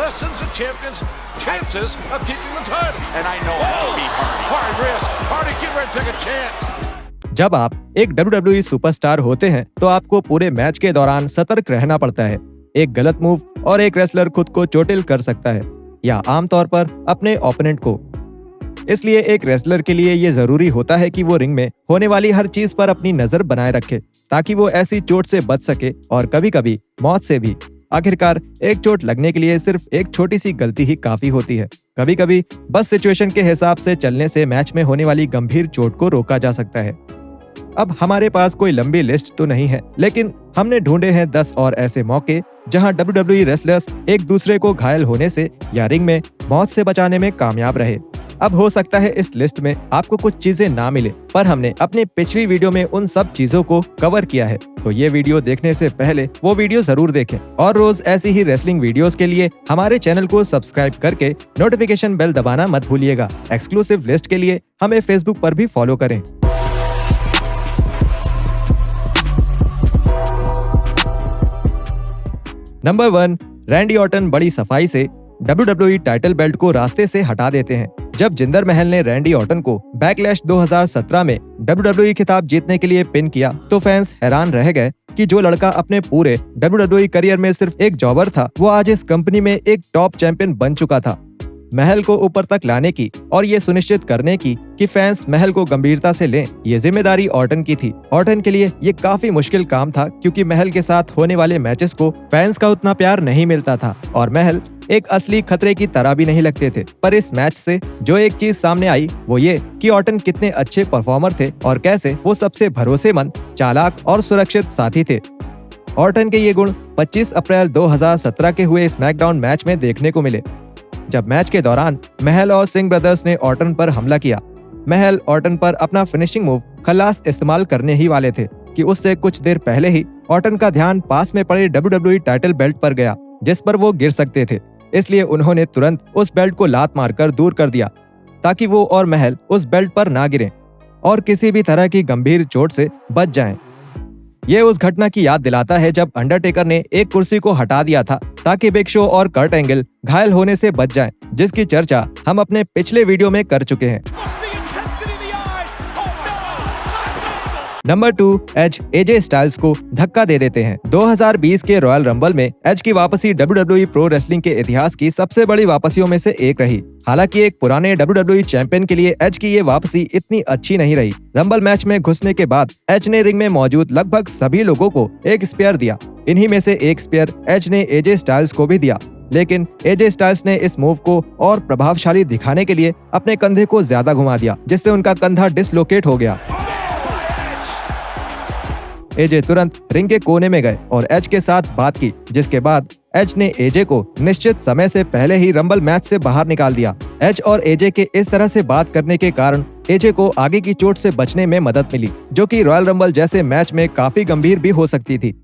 lessens the champion's chances of keeping the title. And I know I'll be Hardy. Hard risk. Hardy, get ready to take a chance. जब आप एक WWE superstar होते हैं तो आपको पूरे match के दौरान सतर्क रहना पड़ता है। एक गलत मूव और एक रेसलर खुद को चोटिल कर सकता है या आमतौर पर अपने ओपोनेंट को। इसलिए एक रेसलर के लिए ये जरूरी होता है कि वो रिंग में होने वाली हर चीज पर अपनी नजर बनाए रखे ताकि वो ऐसी चोट से बच सके और कभी-कभी मौत से भी। आखिरकार एक चोट लगने के लिए सिर्फ एक छोटी सी गलती ही काफी होती है। कभी-कभी बस सिचुएशन के हिसाब से चलने से मैच में होने वाली गंभीर चोट को रोका जा सकता है। अब हमारे पास कोई लंबी लिस्ट तो नहीं है, लेकिन हमने ढूंढे हैं 10 और ऐसे मौके जहां WWE रेसलर्स एक दूसरे को घायल होने से या रिंग में मौत से बचाने में कामयाब रहे। अब हो सकता है इस लिस्ट में आपको कुछ चीजें ना मिले, पर हमने अपनी पिछली वीडियो में उन सब चीजों को कवर किया है, तो ये वीडियो देखने से पहले वो वीडियो जरूर देखें। और रोज ऐसी ही रेसलिंग वीडियोस के लिए हमारे चैनल को सब्सक्राइब करके नोटिफिकेशन बेल दबाना मत भूलिएगा। एक्सक्लूसिव लिस्ट के लिए हमें फेसबुक पर भी फॉलो करें। नंबर 1, रैंडी ऑर्टन बड़ी सफाई से WWE टाइटल बेल्ट को रास्ते से हटा देते हैं। जब जिंदर महल ने रैंडी ऑर्टन को बैकलैश 2017 में WWE खिताब जीतने के लिए पिन किया तो फैंस हैरान रह गए कि जो लड़का अपने पूरे WWE करियर में सिर्फ एक जॉबर था, वो आज इस कंपनी में एक टॉप चैंपियन बन चुका था। महल को ऊपर तक लाने की और ये सुनिश्चित करने की कि फैंस महल को गंभीरता से लें, ये जिम्मेदारी ऑर्टन की थी। ऑर्टन के लिए ये काफी मुश्किल काम था क्योंकि महल के साथ होने वाले मैचेस को फैंस का उतना प्यार नहीं मिलता था और महल एक असली खतरे की तरह भी नहीं लगते थे। पर इस मैच से जो एक चीज सामने आई वो ये कि ऑर्टन कितने अच्छे परफॉर्मर थे और कैसे वो सबसे भरोसेमंद, चालाक और सुरक्षित साथी थे। ऑर्टन के ये गुण 25 अप्रैल 2017 के हुए स्मैकडाउन मैच में देखने को मिले, जब मैच के दौरान महल और सिंह ब्रदर्स ने ऑर्टन पर हमला किया। महल ऑर्टन पर अपना फिनिशिंग मूव खल्लास इस्तेमाल करने ही वाले थे कि उससे कुछ देर पहले ही ऑर्टन का ध्यान पास में पड़े WWE टाइटल बेल्ट पर गया जिस पर वो गिर सकते थे। इसलिए उन्होंने तुरंत उस बेल्ट को लात मारकर दूर कर दिया ताकि वो और महल उस बेल्ट पर ना गिरें और किसी भी तरह की गंभीर चोट से बच जाएं। ये उस घटना की याद दिलाता है जब अंडरटेकर ने एक कुर्सी को हटा दिया था ताकि बिग शो और कर्ट एंगल घायल होने से बच जाएं, जिसकी चर्चा हम अपने पिछले वीडियो में कर चुके हैं। नंबर 2, एज एजे स्टाइल्स को धक्का दे देते हैं। 2020 के रॉयल रंबल में एज की वापसी WWE प्रो रेसलिंग के इतिहास की सबसे बड़ी वापसियों में से एक रही। हालांकि एक पुराने WWE चैंपियन के लिए एज की ये वापसी इतनी अच्छी नहीं रही। रंबल मैच में घुसने के बाद एज ने रिंग में मौजूद लगभग सभी लोगों को एक स्पेयर दिया। इन्हीं में से एक स्पेयर एज ने एजे स्टाइल्स को भी दिया, लेकिन एजे स्टाइल्स ने इस मूव को और प्रभावशाली दिखाने के लिए अपने कंधे को ज्यादा घुमा दिया, जिससे उनका कंधा डिसलोकेट हो गया। एजे तुरंत रिंग के कोने में गए और एज के साथ बात की, जिसके बाद एज ने एजे को निश्चित समय से पहले ही रंबल मैच से बाहर निकाल दिया। एज और एजे के इस तरह से बात करने के कारण एजे को आगे की चोट से बचने में मदद मिली, जो कि रॉयल रंबल जैसे मैच में काफी गंभीर भी हो सकती थी।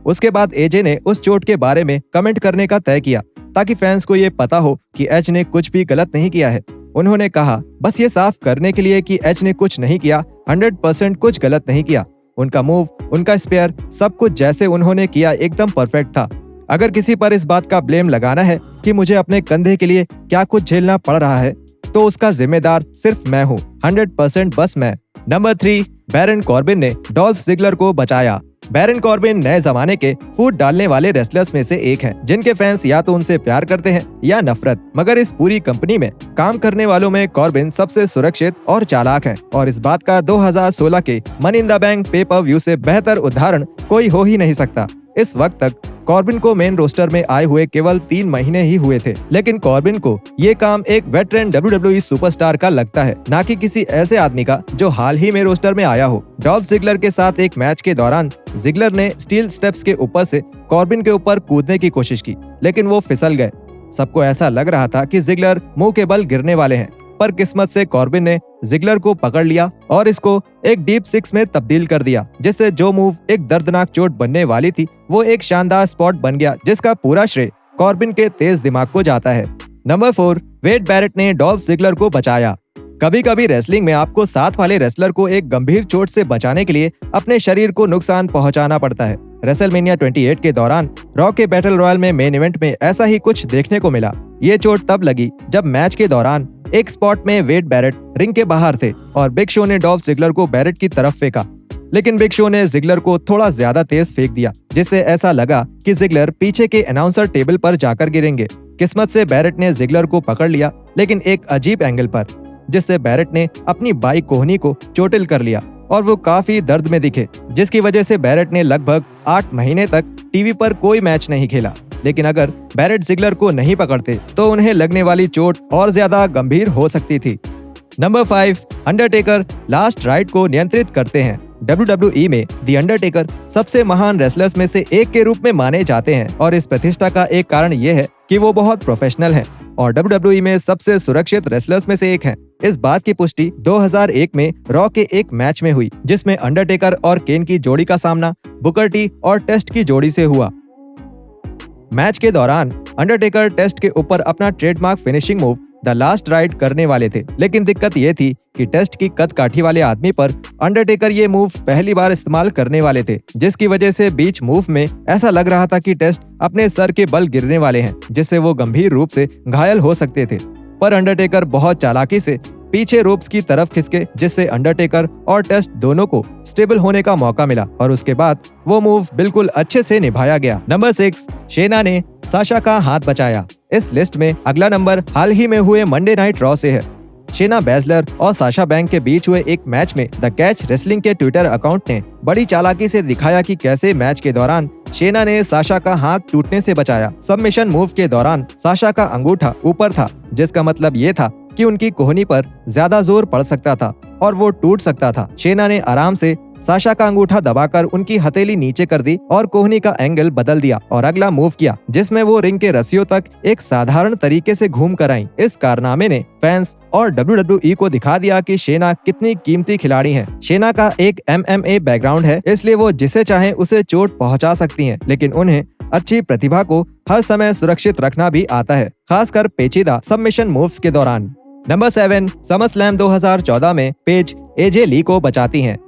उसके बाद एजे ने उस चोट के बारे में कमेंट करने का तय किया ताकि फैंस को ये पता हो कि एज ने कुछ भी गलत नहीं किया है। उन्होंने कहा, बस ये साफ करने के लिए कि एज ने कुछ नहीं किया, 100% कुछ गलत नहीं किया। उनका मूव, उनका स्पेयर, सब कुछ जैसे उन्होंने किया एकदम परफेक्ट था। अगर किसी पर इस बात का ब्लेम लगाना है कि मुझे अपने कंधे के लिए क्या कुछ झेलना पड़ रहा है, तो उसका जिम्मेदार सिर्फ मैं हूँ, 100% बस मैं। नंबर 3, बैरन कॉर्बिन ने डॉल्फ जिगलर को बचाया। बैरन कॉर्बिन नए जमाने के फूट डालने वाले रेसलर्स में से एक हैं, जिनके फैंस या तो उनसे प्यार करते हैं या नफरत। मगर इस पूरी कंपनी में काम करने वालों में कॉर्बिन सबसे सुरक्षित और चालाक हैं, और इस बात का 2016 के मनी इन द बैंक पे पर व्यू से बेहतर उदाहरण कोई हो ही नहीं सकता। इस वक्त तक कॉर्बिन को मेन रोस्टर में आए हुए केवल 3 महीने ही हुए थे, लेकिन कॉर्बिन को ये काम एक वेटरन WWE सुपरस्टार का लगता है, ना कि किसी ऐसे आदमी का जो हाल ही में रोस्टर में आया हो। डॉल्फ जिगलर के साथ एक मैच के दौरान जिगलर ने स्टील स्टेप्स के ऊपर से कॉर्बिन के ऊपर कूदने की कोशिश की, लेकिन वो फिसल गए। सबको ऐसा लग रहा था कि जिगलर मुंह के बल गिरने वाले हैं, पर किस्मत से कॉर्बिन ने जिगलर को पकड़ लिया और इसको एक डीप सिक्स में तब्दील कर दिया, जिससे जो मूव एक दर्दनाक चोट बनने वाली थी वो एक शानदार स्पॉट बन गया, जिसका पूरा श्रेय कॉर्बिन के तेज दिमाग को जाता है। नंबर 4, वेड बैरेट ने डॉल्फ जिगलर को बचाया। कभी कभी रेसलिंग में आपको साथ वाले रेसलर को एक गंभीर चोट से बचाने के लिए अपने शरीर को नुकसान पहुंचाना पड़ता है। रेसलमेनिया 28 के दौरान रॉ के बैटल रॉयल में मेन इवेंट में ऐसा ही कुछ देखने को मिला। ये चोट तब लगी जब मैच के दौरान एक स्पॉट में वेड बैरेट रिंग के बाहर थे और बिग शो ने डॉल्फ जिगलर को बैरेट की तरफ फेंका, लेकिन बिग शो ने जिगलर को थोड़ा ज्यादा तेज फेंक दिया, जिससे ऐसा लगा कि जिगलर पीछे के अनाउंसर टेबल पर जाकर गिरेंगे। किस्मत से बैरेट ने जिगलर को पकड़ लिया, लेकिन एक अजीब एंगल पर, जिससे बैरेट ने अपनी बाई कोहनी को चोटिल कर लिया और वो काफी दर्द में दिखे, जिसकी वजह से बैरेट ने लगभग 8 महीने तक टीवी पर कोई मैच नहीं खेला। लेकिन अगर बैरेट जिगलर को नहीं पकड़ते तो उन्हें लगने वाली चोट और ज्यादा गंभीर हो सकती थी। नंबर 5, अंडरटेकर लास्ट राइड को नियंत्रित करते हैं। WWE में द अंडरटेकर सबसे महान रेसलर्स में से एक के रूप में माने जाते हैं और इस प्रतिष्ठा का एक कारण ये है कि वो बहुत प्रोफेशनल हैं और WWE में सबसे सुरक्षित रेसलर्स में से एक हैं। इस बात की पुष्टि 2001 में रॉ के एक मैच में हुई, जिसमें अंडरटेकर और केन की जोड़ी का सामना बुकर टी और टेस्ट की जोड़ी से हुआ। मैच के दौरान अंडरटेकर टेस्ट के ऊपर अपना trademark finishing move the last ride करने वाले थे, लेकिन दिक्कत ये थी कि टेस्ट की कद काठी वाले आदमी पर अंडरटेकर ये मूव पहली बार इस्तेमाल करने वाले थे, जिसकी वजह से बीच मूव में ऐसा लग रहा था कि टेस्ट अपने सर के बल गिरने वाले हैं, जिससे वो गंभीर रूप से घायल हो सकते थे। पर अंडरटेकर बहुत चालाकी से पीछे रोप्स की तरफ खिसके, जिससे अंडरटेकर और टेस्ट दोनों को स्टेबल होने का मौका मिला और उसके बाद वो मूव बिल्कुल अच्छे से निभाया गया। नंबर 6, शेना ने साशा का हाथ बचाया। इस लिस्ट में अगला नंबर हाल ही में हुए मंडे नाइट रॉ से है। शेना बैजलर और साशा बैंक के बीच हुए एक मैच में द कैच रेसलिंग के ट्विटर अकाउंट ने बड़ी चालाकी से दिखाया कि कैसे मैच के दौरान शेना ने साशा का हाथ टूटने से बचाया। सबमिशन मूव के दौरान साशा का अंगूठा ऊपर था, जिसका मतलब ये था कि उनकी कोहनी पर ज्यादा जोर पड़ सकता था और वो टूट सकता था। शेना ने आराम से साशा का अंगूठा दबाकर उनकी हथेली नीचे कर दी और कोहनी का एंगल बदल दिया और अगला मूव किया, जिसमें वो रिंग के रस्सियों तक एक साधारण तरीके से घूम कर आई। इस कारनामे ने फैंस और WWE को दिखा दिया कि शेना कितनी कीमती खिलाड़ी हैं। शेना का एक MMA बैकग्राउंड है, इसलिए वो जिसे चाहे उसे चोट पहुंचा सकती हैं, लेकिन उन्हें अच्छी प्रतिभा को हर समय सुरक्षित रखना भी आता है, खासकर पेचीदा सबमिशन मूव्स के दौरान। नंबर 7, समरस्लैम 2014 में पेज AJ ली को बचाती हैं।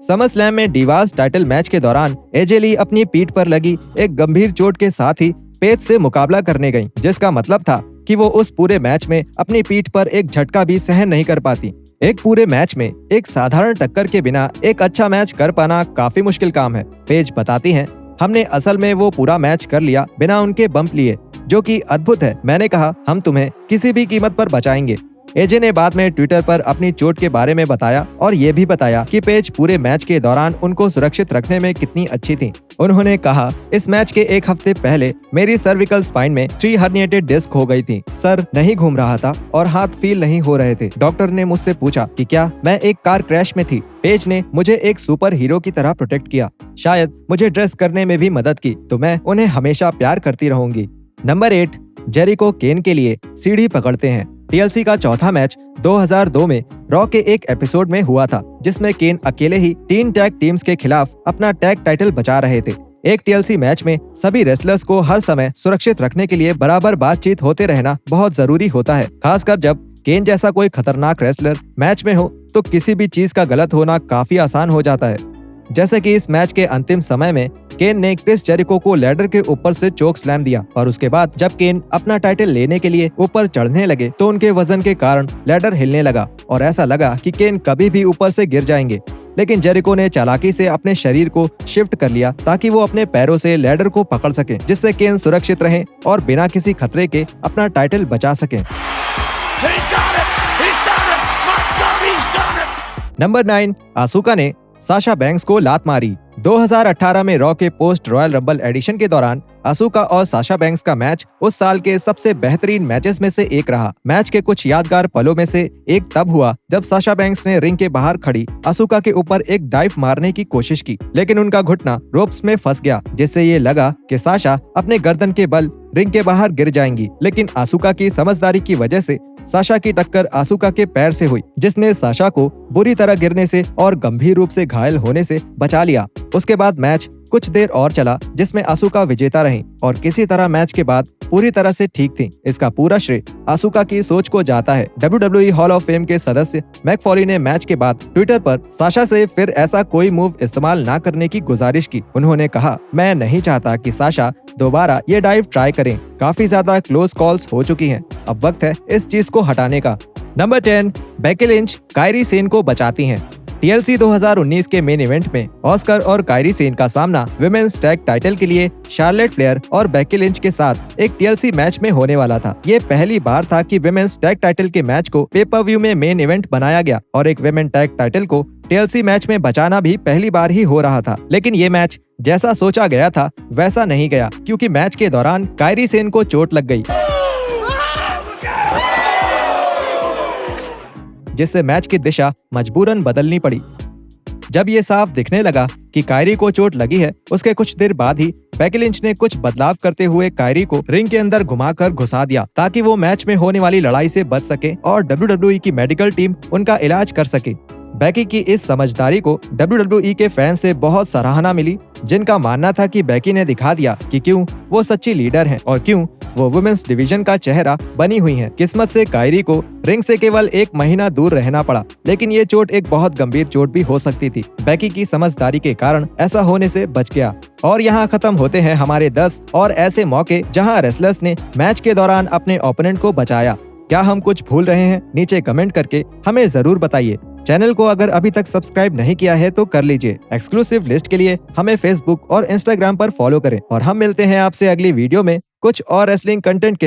समरस्लैम में डिवास टाइटल मैच के दौरान AJ ली अपनी पीठ पर लगी एक गंभीर चोट के साथ ही पेज से मुकाबला करने गईं, जिसका मतलब था कि वो उस पूरे मैच में अपनी पीठ पर एक झटका भी सहन नहीं कर पाती। एक पूरे मैच में एक साधारण टक्कर के बिना एक अच्छा मैच कर पाना काफी मुश्किल काम है। पेज बताती हैं, हमने असल में वो पूरा मैच कर लिया बिना उनके बम्प लिए, जो कि अद्भुत है। मैंने कहा हम तुम्हें किसी भी कीमत पर बचाएंगे। एजे ने बाद में ट्विटर पर अपनी चोट के बारे में बताया और ये भी बताया कि पेज पूरे मैच के दौरान उनको सुरक्षित रखने में कितनी अच्छी थी। उन्होंने कहा, इस मैच के एक हफ्ते पहले मेरी सर्विकल स्पाइन में 3 हर्निएटेड डिस्क हो गई थी। सर नहीं घूम रहा था और हाथ फील नहीं हो रहे थे। डॉक्टर ने मुझसे पूछा कि क्या मैं एक कार क्रैश में थी। पेज ने मुझे एक सुपर हीरो की तरह प्रोटेक्ट किया, शायद मुझे ड्रेस करने में भी मदद की, तो मैं उन्हें हमेशा प्यार करती रहूंगी। नंबर 8, जेरिको केन के लिए सीढ़ी पकड़ते हैं। TLC का चौथा मैच 2002 में रॉ के एक एपिसोड में हुआ था, जिसमें केन अकेले ही 3 टैग टीम्स के खिलाफ अपना टैग टाइटल बचा रहे थे। एक TLC मैच में सभी रेसलर्स को हर समय सुरक्षित रखने के लिए बराबर बातचीत होते रहना बहुत जरूरी होता है, खासकर जब केन जैसा कोई खतरनाक रेसलर मैच में हो तो किसी भी चीज का गलत होना काफी आसान हो जाता है। जैसे कि इस मैच के अंतिम समय में केन ने क्रिस जेरिको को लैडर के ऊपर से चोक स्लैम दिया और उसके बाद जब केन अपना टाइटल लेने के लिए ऊपर चढ़ने लगे तो उनके वजन के कारण लैडर हिलने लगा और ऐसा लगा कि केन कभी भी ऊपर से गिर जाएंगे, लेकिन जेरिको ने चालाकी से अपने शरीर को शिफ्ट कर लिया ताकि वो अपने पैरों से लैडर को पकड़ सके, जिससे केन सुरक्षित रहे और बिना किसी खतरे के अपना टाइटल बचा सके। नंबर 9, आसुका ने साशा बैंक्स को लात मारी। 2018 में रॉ के पोस्ट रॉयल रंबल एडिशन के दौरान आसुका और साशा बैंक्स का मैच उस साल के सबसे बेहतरीन मैचेस में से एक रहा। मैच के कुछ यादगार पलों में से एक तब हुआ जब साशा बैंक्स ने रिंग के बाहर खड़ी आसुका के ऊपर एक डाइव मारने की कोशिश की, लेकिन उनका घुटना रोप्स में फंस गया, जिससे ये लगा कि साशा अपने गर्दन के बल रिंग के बाहर गिर जाएंगी, लेकिन आसुका की समझदारी की वजह से साशा की टक्कर आसुका के पैर से हुई, जिसने साशा को बुरी तरह गिरने से और गंभीर रूप से घायल होने से बचा लिया। उसके बाद मैच कुछ देर और चला जिसमें आसुका विजेता रही और किसी तरह मैच के बाद पूरी तरह से ठीक थी। इसका पूरा श्रेय आसुका की सोच को जाता है। WWE हॉल ऑफ फेम के सदस्य मैक फॉली ने मैच के बाद ट्विटर पर साशा से फिर ऐसा कोई मूव इस्तेमाल ना करने की गुजारिश की। उन्होंने कहा, मैं नहीं चाहता कि साशा दोबारा ये डाइव ट्राई करें। काफी ज्यादा क्लोज कॉल्स हो चुकी हैं। अब वक्त है इस चीज को हटाने का। Number 10, Becky Lynch Kairi Sen को बचाती हैं। TLC 2019 के मेन इवेंट में ऑस्कर और कायरी सेन का सामना विमेन्स टैग टाइटल के लिए शार्लेट फ्लेयर और बेकी लिंच के साथ एक TLC मैच में होने वाला था। ये पहली बार था कि विमेन्स टैग टाइटल के मैच को पे-पर-व्यू में मेन इवेंट बनाया गया और एक विमेन टैग टाइटल को TLC मैच में बचाना भी पहली बार ही हो रहा था। लेकिन ये मैच जैसा सोचा गया था वैसा नहीं गया, क्योंकि मैच के दौरान कायरी सेन को चोट लग गई, जिससे मैच की दिशा मजबूरन बदलनी पड़ी। जब ये साफ दिखने लगा कि कायरी को चोट लगी है, उसके कुछ देर बाद ही बेकी लिंच ने कुछ बदलाव करते हुए कायरी को रिंग के अंदर घुमाकर घुसा दिया ताकि वो मैच में होने वाली लड़ाई से बच सके और WWE की मेडिकल टीम उनका इलाज कर सके। बेकी की इस समझदारी को WWE के फैन से बहुत सराहना मिली, जिनका मानना था कि बेकी ने दिखा दिया कि क्यों वो सच्ची लीडर हैं और क्यों वो वुमेन्स डिवीजन का चेहरा बनी हुई हैं। किस्मत से कायरी को रिंग से केवल 1 महीना दूर रहना पड़ा, लेकिन ये चोट एक बहुत गंभीर चोट भी हो सकती थी। बेकी की समझदारी के कारण ऐसा होने से बच गया। और यहाँ खत्म होते हैं हमारे 10 और ऐसे मौके जहाँ रेसलर्स ने मैच के दौरान अपने ओपोनेंट को बचाया। क्या हम कुछ भूल रहे हैं? नीचे कमेंट करके हमें जरूर बताइए। चैनल को अगर अभी तक सब्सक्राइब नहीं किया है तो कर लीजिए। एक्सक्लूसिव लिस्ट के लिए हमें फेसबुक और इंस्टाग्राम पर फॉलो करें और हम मिलते हैं आपसे अगली वीडियो में कुछ और रेसलिंग कंटेंट के